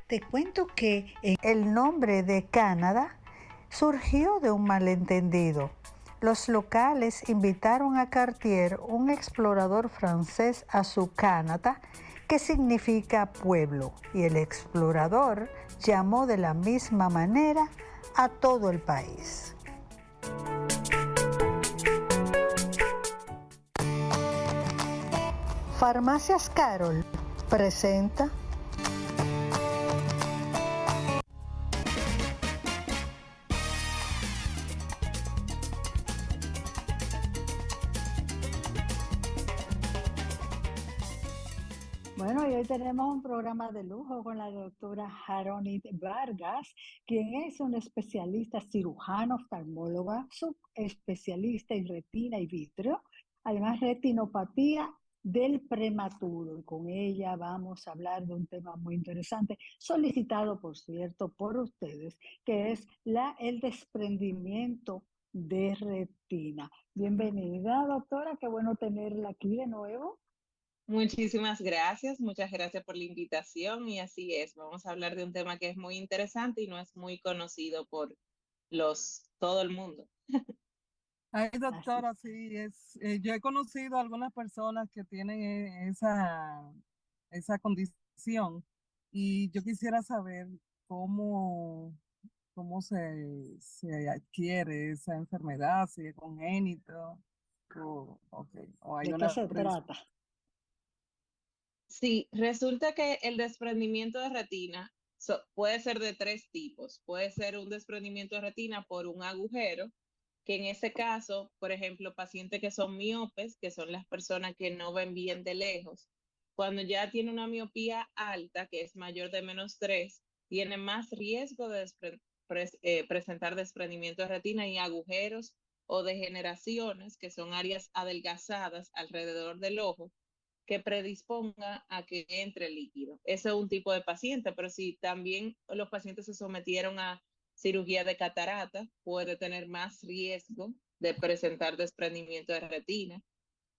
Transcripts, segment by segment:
Te cuento que el nombre de Canadá surgió de un malentendido. Los locales invitaron a Cartier, un explorador francés, a su Canadá, que significa pueblo, y el explorador llamó de la misma manera a todo el país. Farmacias Carol presenta Bueno, y hoy tenemos un programa de lujo con la doctora Jaronit Vargas, quien es una especialista cirujano, oftalmóloga, subespecialista en retina y vitrio, además retinopatía del prematuro. Y con ella vamos a hablar de un tema muy interesante, solicitado, por cierto, por ustedes, que es el desprendimiento de retina. Bienvenida, doctora, qué bueno tenerla aquí de nuevo. Muchísimas gracias, muchas gracias por la invitación y así es, vamos a hablar de un tema que es muy interesante y no es muy conocido por todo el mundo. Ay, Así. doctora, sí, yo he conocido a algunas personas que tienen esa condición y yo quisiera saber cómo, cómo se adquiere esa enfermedad, si es congénito o hay ¿De qué una se trata? Sí, resulta que el desprendimiento de retina puede ser de tres tipos. Puede ser un desprendimiento de retina por un agujero, que en ese caso, por ejemplo, pacientes que son miopes, que son las personas que no ven bien de lejos, cuando ya tiene una miopía alta, que es mayor de -3, tiene más riesgo de presentar desprendimiento de retina y agujeros o degeneraciones, que son áreas adelgazadas alrededor del ojo que predisponga a que entre líquido. Ese es un tipo de paciente, pero si también los pacientes se sometieron a cirugía de catarata, puede tener más riesgo de presentar desprendimiento de retina.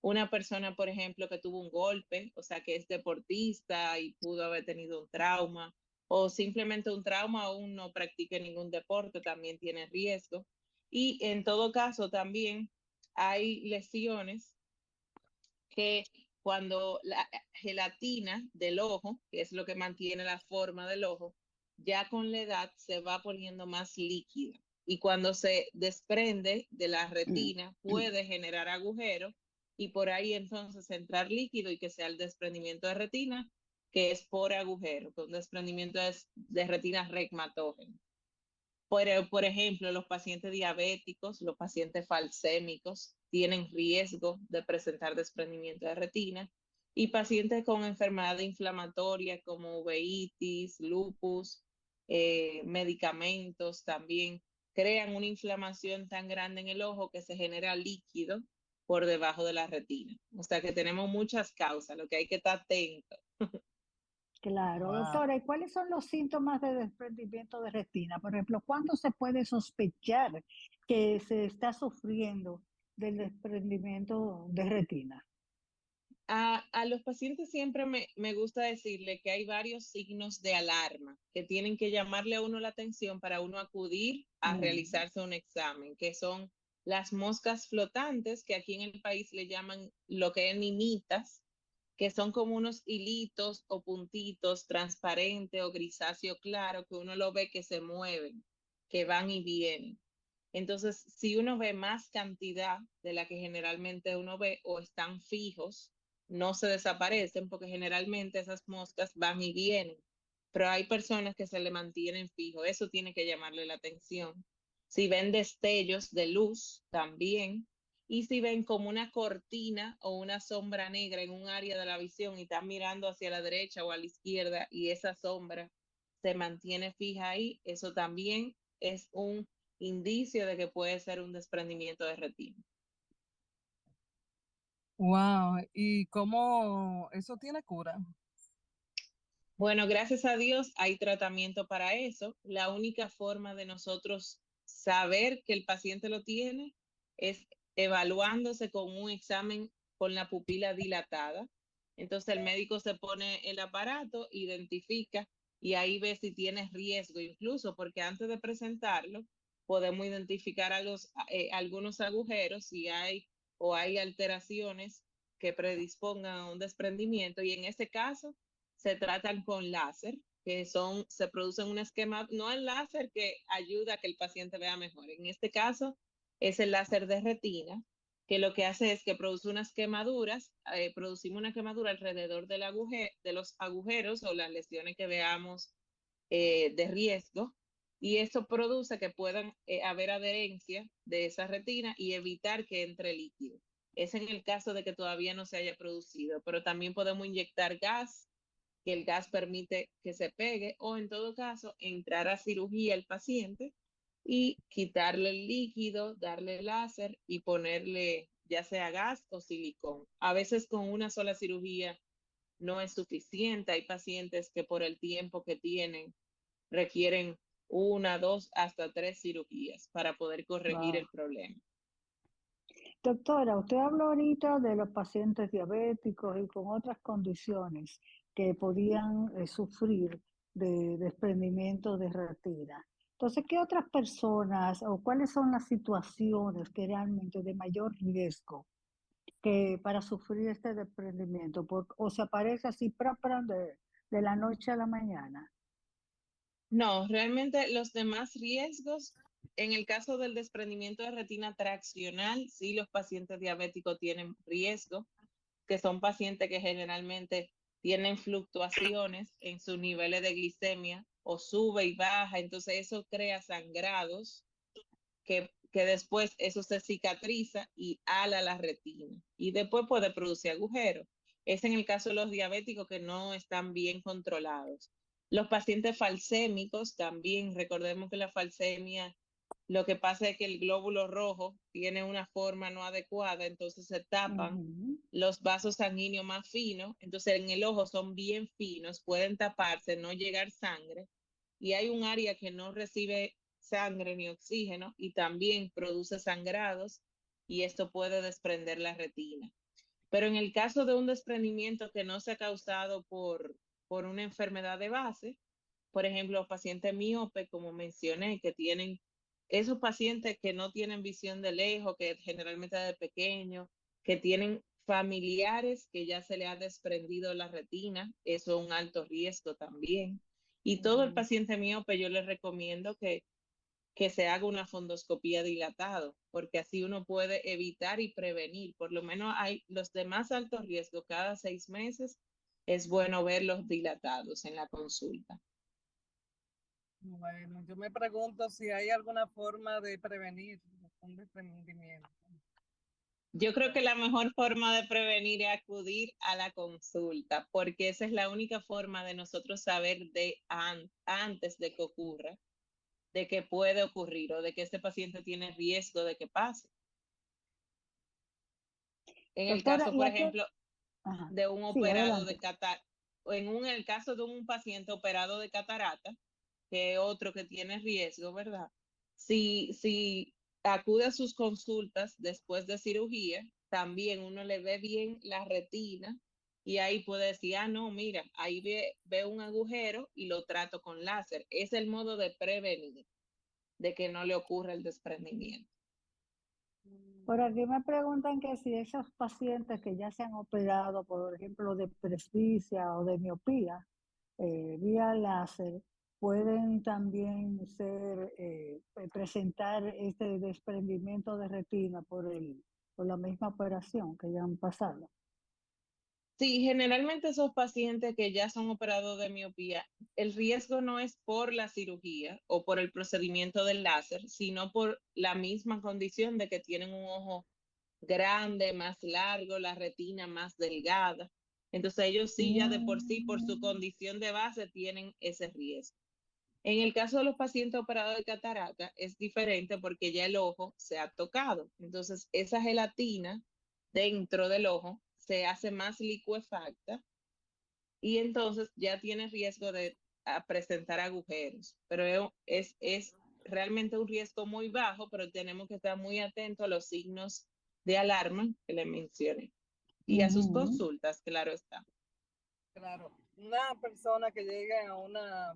Una persona, por ejemplo, que tuvo un golpe, o sea, que es deportista y pudo haber tenido un trauma, o simplemente un trauma, aún no practique ningún deporte, también tiene riesgo. Y en todo caso, también hay lesiones que cuando la gelatina del ojo, que es lo que mantiene la forma del ojo, ya con la edad se va poniendo más líquida. Y cuando se desprende de la retina, puede generar agujeros y por ahí entonces entrar líquido y que sea el desprendimiento de retina, que es por agujero, que un desprendimiento de retina regmatógeno. Por ejemplo, los pacientes diabéticos, los pacientes falsémicos tienen riesgo de presentar desprendimiento de retina y pacientes con enfermedad inflamatoria como uveitis, lupus, medicamentos también crean una inflamación tan grande en el ojo que se genera líquido por debajo de la retina. O sea que tenemos muchas causas, lo que hay que estar atento. Claro, Wow. doctora, ¿y cuáles son los síntomas de desprendimiento de retina? Por ejemplo, ¿cuándo se puede sospechar que se está sufriendo del desprendimiento de retina? A los pacientes siempre me gusta decirle que hay varios signos de alarma que tienen que llamarle a uno la atención para uno acudir a Mm. realizarse un examen, que son las moscas flotantes, que aquí en el país le llaman lo que es ninitas, que son como unos hilitos o puntitos transparentes o grisáceo claro, que uno lo ve que se mueven, que van y vienen. Entonces, si uno ve más cantidad de la que generalmente uno ve o están fijos, no se desaparecen porque generalmente esas moscas van y vienen, pero hay personas que se le mantienen fijo, eso tiene que llamarle la atención. Si ven destellos de luz, también. Y si ven como una cortina o una sombra negra en un área de la visión y están mirando hacia la derecha o a la izquierda y esa sombra se mantiene fija ahí, eso también es un indicio de que puede ser un desprendimiento de retina. Wow, ¿y cómo eso tiene cura? Bueno, gracias a Dios hay tratamiento para eso. La única forma de nosotros saber que el paciente lo tiene es evaluándose con un examen con la pupila dilatada. Entonces el médico se pone el aparato, identifica y ahí ves si tienes riesgo incluso, porque antes de presentarlo podemos identificar algunos agujeros si hay o hay alteraciones que predispongan a un desprendimiento, y en ese caso se tratan con láser, se producen un esquema, no el láser que ayuda a que el paciente vea mejor, en este caso es el láser de retina, que lo que hace es que produce unas quemaduras, producimos una quemadura alrededor de los agujeros o las lesiones que veamos de riesgo, y eso produce que puedan haber adherencia de esa retina y evitar que entre líquido. Es en el caso de que todavía no se haya producido, pero también podemos inyectar gas, que el gas permite que se pegue, o en todo caso entrar a cirugía al paciente y quitarle el líquido, darle láser y ponerle ya sea gas o silicón. A veces con una sola cirugía no es suficiente. Hay pacientes que por el tiempo que tienen requieren una, dos, hasta tres cirugías para poder corregir Wow. el problema. Doctora, usted habló ahorita de los pacientes diabéticos y con otras condiciones que podían sufrir de desprendimiento de retina. Entonces, ¿qué otras personas o cuáles son las situaciones que realmente de mayor riesgo que para sufrir este desprendimiento? O se aparece así de la noche a la mañana. No, realmente los demás riesgos, en el caso del desprendimiento de retina traccional, sí los pacientes diabéticos tienen riesgo, que son pacientes que generalmente tienen fluctuaciones en sus niveles de glicemia o sube y baja, entonces eso crea sangrados que después eso se cicatriza y ala la retina y después puede producir agujeros. Es en el caso de los diabéticos que no están bien controlados. Los pacientes falsémicos también, recordemos que la falsemia, lo que pasa es que el glóbulo rojo tiene una forma no adecuada, entonces se tapan Ujú. los vasos sanguíneos más finos, entonces en el ojo son bien finos, pueden taparse, no llegar sangre, y hay un área que no recibe sangre ni oxígeno y también produce sangrados, y esto puede desprender la retina. Pero en el caso de un desprendimiento que no se ha causado por una enfermedad de base, por ejemplo, pacientes miopes, como mencioné, que tienen esos pacientes que no tienen visión de lejos, que generalmente de pequeño, que tienen familiares que ya se le ha desprendido la retina, eso es un alto riesgo también. Y todo el Ujú. paciente miope yo les recomiendo que se haga una fundoscopía dilatado, porque así uno puede evitar y prevenir. Por lo menos hay los de más alto riesgo, cada 6 meses es bueno verlos dilatados en la consulta. Bueno, yo me pregunto si hay alguna forma de prevenir un desprendimiento. Yo creo que la mejor forma de prevenir es acudir a la consulta, porque esa es la única forma de nosotros saber antes de que ocurra, de que puede ocurrir o de que este paciente tiene riesgo de que pase. En el Doctora, caso, ¿y por a qué? ejemplo, Ajá. de un Sí, operado de adelante. catarata, o el caso de un paciente operado de catarata, que es otro que tiene riesgo, ¿verdad? Si acude a sus consultas después de cirugía, también uno le ve bien la retina y ahí puede decir, ah, no, mira, ahí ve un agujero y lo trato con láser. Es el modo de prevenir de que no le ocurra el desprendimiento. Por aquí me preguntan que si esos pacientes que ya se han operado, por ejemplo, de presbicia o de miopía, vía láser, pueden también presentar este desprendimiento de retina por la misma operación que ya han pasado. Sí, generalmente esos pacientes que ya son operados de miopía, el riesgo no es por la cirugía o por el procedimiento del láser, sino por la misma condición de que tienen un ojo grande, más largo, la retina más delgada. Entonces ellos sí ya de por sí, por su Mm. condición de base, tienen ese riesgo. En el caso de los pacientes operados de catarata es diferente porque ya el ojo se ha tocado. Entonces esa gelatina dentro del ojo se hace más licuefacta y entonces ya tiene riesgo de presentar agujeros. Pero es realmente un riesgo muy bajo, pero tenemos que estar muy atentos a los signos de alarma que le mencioné y a sus Ujú. consultas, claro está. Claro. una persona que llegue a una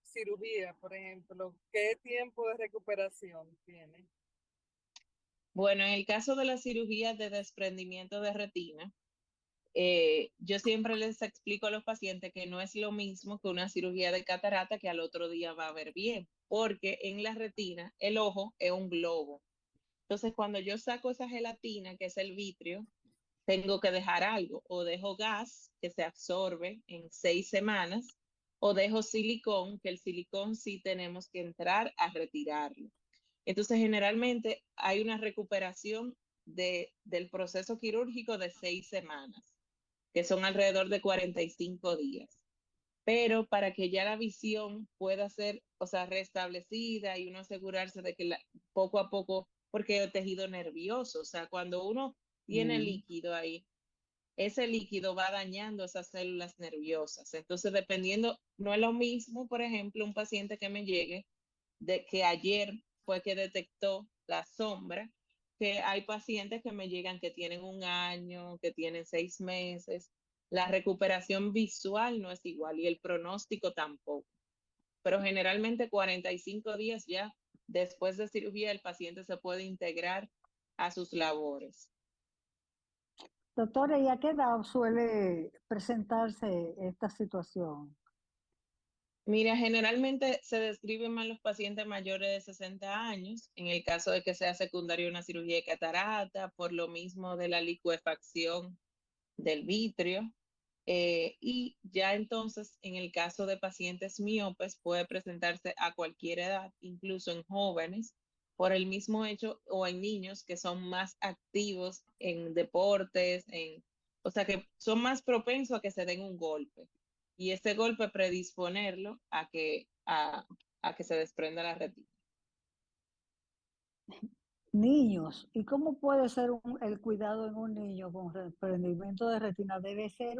cirugía, por ejemplo, ¿qué tiempo de recuperación tiene? Bueno, en el caso de las cirugías de desprendimiento de retina, yo siempre les explico a los pacientes que no es lo mismo que una cirugía de catarata que al otro día va a ver bien, porque en la retina el ojo es un globo. Entonces, cuando yo saco esa gelatina, que es el vitrio, tengo que dejar algo, o dejo gas que se absorbe en 6 semanas, o dejo silicón, que el silicón sí tenemos que entrar a retirarlo. Entonces, generalmente hay una recuperación del proceso quirúrgico de 6 semanas, que son alrededor de 45 días. Pero para que ya la visión pueda ser, o sea, restablecida y uno asegurarse de que poco a poco, porque el tejido nervioso, o sea, cuando uno tiene Mm. líquido ahí, ese líquido va dañando esas células nerviosas. Entonces, dependiendo, no es lo mismo, por ejemplo, un paciente que me llegue de que ayer fue que detectó la sombra, que hay pacientes que me llegan que tienen 1 año, que tienen 6 meses. La recuperación visual no es igual y el pronóstico tampoco. Pero generalmente 45 días ya después de cirugía el paciente se puede integrar a sus labores. Doctora, ¿y a qué edad suele presentarse esta situación? Mira, generalmente se describen más los pacientes mayores de 60 años, en el caso de que sea secundaria una cirugía de catarata, por lo mismo de la licuefacción del vitrio. Y ya entonces, en el caso de pacientes miopes, puede presentarse a cualquier edad, incluso en jóvenes, por el mismo hecho, o en niños que son más activos en deportes, o sea, que son más propensos a que se den un golpe. Y ese golpe predisponerlo a que se desprenda la retina. Niños, ¿y cómo puede ser el cuidado en un niño con desprendimiento de retina? Debe ser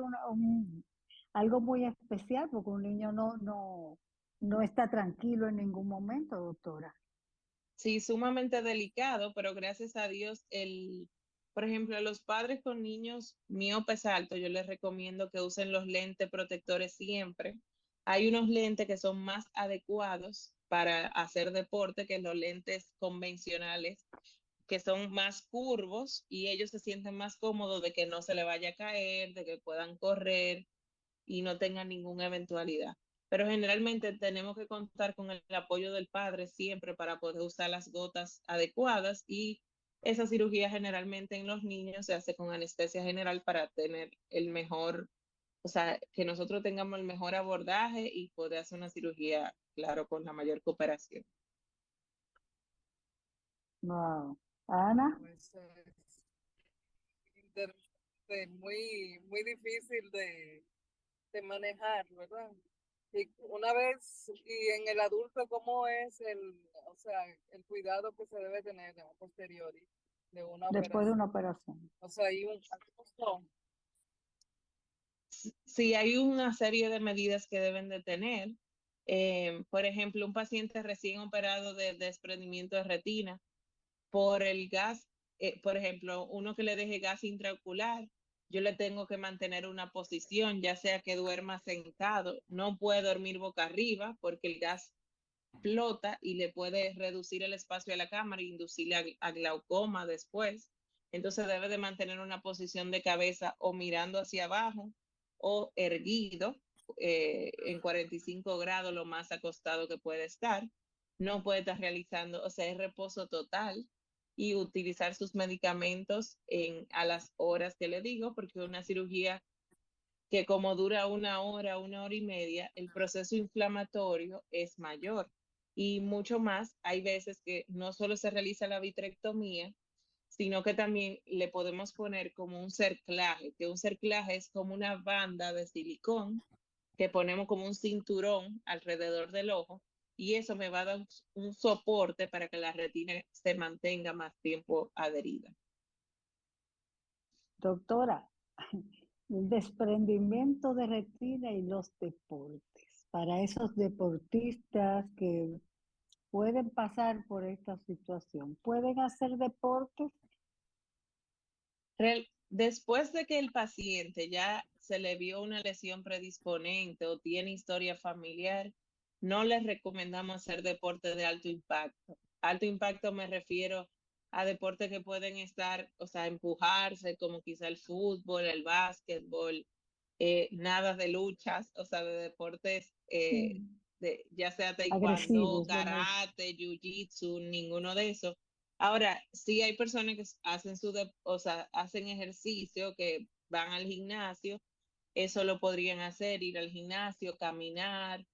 algo muy especial porque un niño no está tranquilo en ningún momento, doctora. Sí, sumamente delicado, pero gracias a Dios, por ejemplo, a los padres con niños miopes altos, yo les recomiendo que usen los lentes protectores siempre. Hay unos lentes que son más adecuados para hacer deporte que los lentes convencionales, que son más curvos y ellos se sienten más cómodos de que no se le vaya a caer, de que puedan correr y no tengan ninguna eventualidad. Pero generalmente tenemos que contar con el apoyo del padre siempre para poder usar las gotas adecuadas y esa cirugía generalmente en los niños se hace con anestesia general para tener el mejor, o sea, que nosotros tengamos el mejor abordaje y poder hacer una cirugía, claro, con la mayor cooperación. Wow. Ana, Pues es interesante, muy, muy difícil de manejar, ¿verdad? Y una vez, y en el adulto, ¿cómo es o sea, el cuidado que se debe tener a posteriori de una después de una operación? operación. O sea, hay algunos son. Sí, hay una serie de medidas que deben de tener. Por ejemplo, un paciente recién operado de desprendimiento de retina por el gas, por ejemplo, uno que le deje gas intraocular, yo le tengo que mantener una posición, ya sea que duerma sentado, no puede dormir boca arriba porque el gas flota y le puede reducir el espacio de la cámara e inducirle a glaucoma después. Entonces debe de mantener una posición de cabeza o mirando hacia abajo o erguido en 45 grados, lo más acostado que puede estar. No puede estar realizando, o sea, es reposo total y utilizar sus medicamentos a las horas que le digo, porque una cirugía que como dura 1 hora, 1 hora y media, el proceso inflamatorio es mayor. Y mucho más, hay veces que no solo se realiza la vitrectomía, sino que también le podemos poner como un cerclaje, que un cerclaje es como una banda de silicón que ponemos como un cinturón alrededor del ojo y eso me va a dar un soporte para que la retina se mantenga más tiempo adherida. Doctora, el desprendimiento de retina y los deportes. Para esos deportistas que pueden pasar por esta situación, ¿pueden hacer deportes? después de que el paciente ya se le vio una lesión predisponente o tiene historia familiar, no les recomendamos hacer deporte de alto impacto. Alto impacto me refiero a deportes que pueden estar, o sea, empujarse, como quizá el fútbol, el básquetbol, nada de luchas, o sea, de deportes, ya sea taekwondo, Agresivos, karate, jiu-jitsu, ninguno de esos. Ahora, sí hay personas que hacen o sea, hacen ejercicio, que van al gimnasio, eso lo podrían hacer, ir al gimnasio, caminar,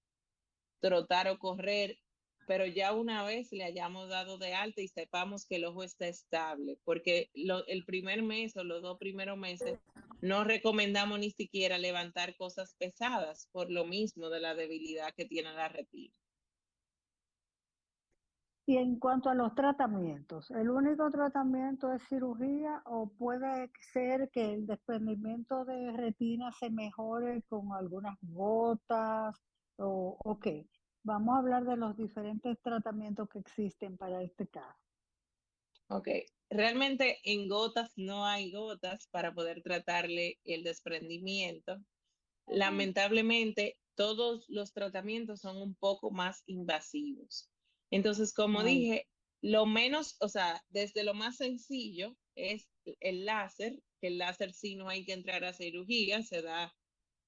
trotar o correr, pero ya una vez le hayamos dado de alta y sepamos que el ojo está estable, porque el primer mes o los 2 primeros meses no recomendamos ni siquiera levantar cosas pesadas por lo mismo de la debilidad que tiene la retina. Y en cuanto a los tratamientos, ¿el único tratamiento es cirugía o puede ser que el desprendimiento de retina se mejore con algunas gotas o qué? Vamos a hablar de los diferentes tratamientos que existen para este caso. Ok, realmente en gotas no hay gotas para poder tratarle el desprendimiento. Lamentablemente, todos los tratamientos son un poco más invasivos. Entonces, como Ay, dije, lo menos, o sea, desde lo más sencillo es el láser, que el láser sí no hay que entrar a cirugía, se da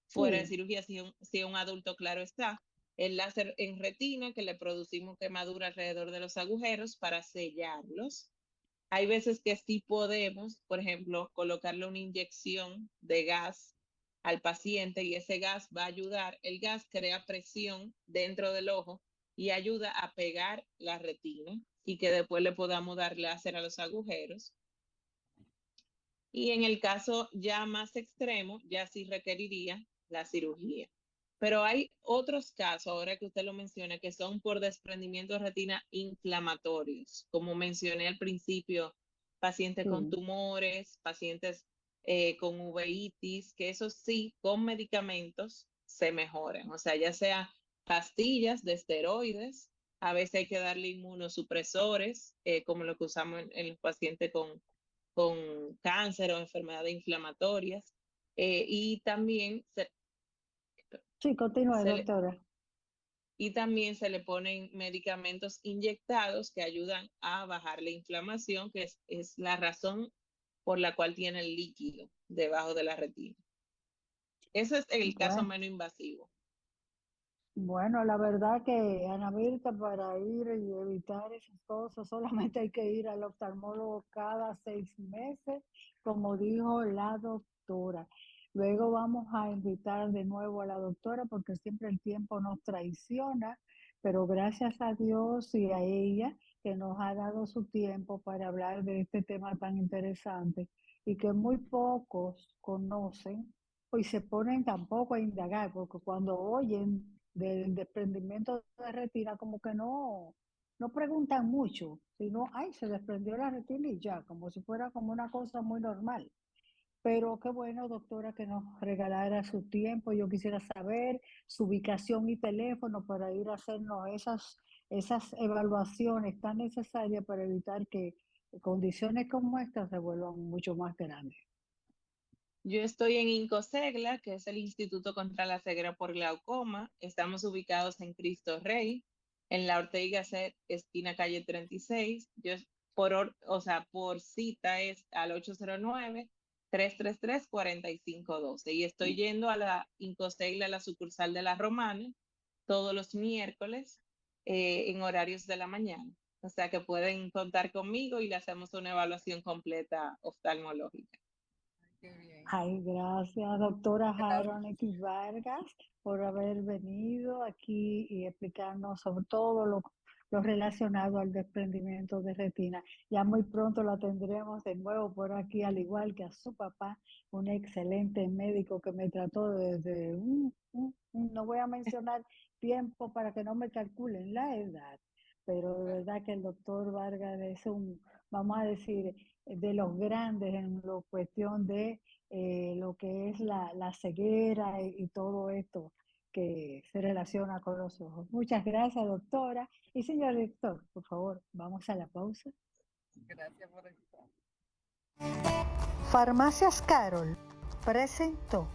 fuera de sí, cirugía si un adulto, claro está. El láser en retina, que le producimos quemadura alrededor de los agujeros para sellarlos. Hay veces que sí podemos, por ejemplo, colocarle una inyección de gas al paciente y ese gas va a ayudar. El gas crea presión dentro del ojo y ayuda a pegar la retina y que después le podamos dar láser a los agujeros. Y en el caso ya más extremo, ya sí requeriría la cirugía. Pero hay otros casos, ahora que usted lo menciona, que son por desprendimiento de retina inflamatorios. Como mencioné al principio, pacientes con sí. tumores, pacientes con uveitis, que eso sí, con medicamentos se mejoran. O sea, ya sea pastillas de esteroides, a veces hay que darle inmunosupresores, como lo que usamos en los pacientes con cáncer o enfermedades inflamatorias. Y también Sí, continúe, se le, doctora. y también se le ponen medicamentos inyectados que ayudan a bajar la inflamación, que es la razón por la cual tiene el líquido debajo de la retina. Ese es el caso Bueno. menos invasivo. Bueno, la verdad que, Ana Mirta, para ir y evitar esas cosas, solamente hay que ir al oftalmólogo cada 6 meses, como dijo la doctora. Luego vamos a invitar de nuevo a la doctora porque siempre el tiempo nos traiciona, pero gracias a Dios y a ella que nos ha dado su tiempo para hablar de este tema tan interesante y que muy pocos conocen y se ponen tampoco a indagar, porque cuando oyen del desprendimiento de retina, como que no preguntan mucho, sino, ay, se desprendió la retina y ya, como si fuera como una cosa muy normal. Pero qué bueno, doctora, que nos regalara su tiempo. Yo quisiera saber su ubicación y teléfono para ir a hacernos esas evaluaciones tan necesarias para evitar que condiciones como estas se vuelvan mucho más grandes. Yo estoy en Incosegla, que es el Instituto contra la Ceguera por Glaucoma. Estamos ubicados en Cristo Rey, en la Ortega Gasset, esquina calle 36. O sea, por cita es al 809-333-4512. Y estoy yendo a la Incosegla, a la sucursal de la Romana, todos los miércoles en horarios de la mañana. O sea que pueden contar conmigo y le hacemos una evaluación completa oftalmológica. Qué bien. Ay, gracias, doctora Gracias. Harold X. Vargas, por haber venido aquí y explicarnos sobre todo lo relacionado al desprendimiento de retina. Ya muy pronto la tendremos de nuevo por aquí, al igual que a su papá, un excelente médico que me trató desde no voy a mencionar tiempo para que no me calculen la edad, pero de verdad que el doctor Vargas es vamos a decir, de los grandes en la cuestión de lo que es la ceguera y todo esto que se relaciona con los ojos. Muchas gracias, doctora. Y señor director, por favor, vamos a la pausa. Gracias por estar. Farmacias Carol presentó.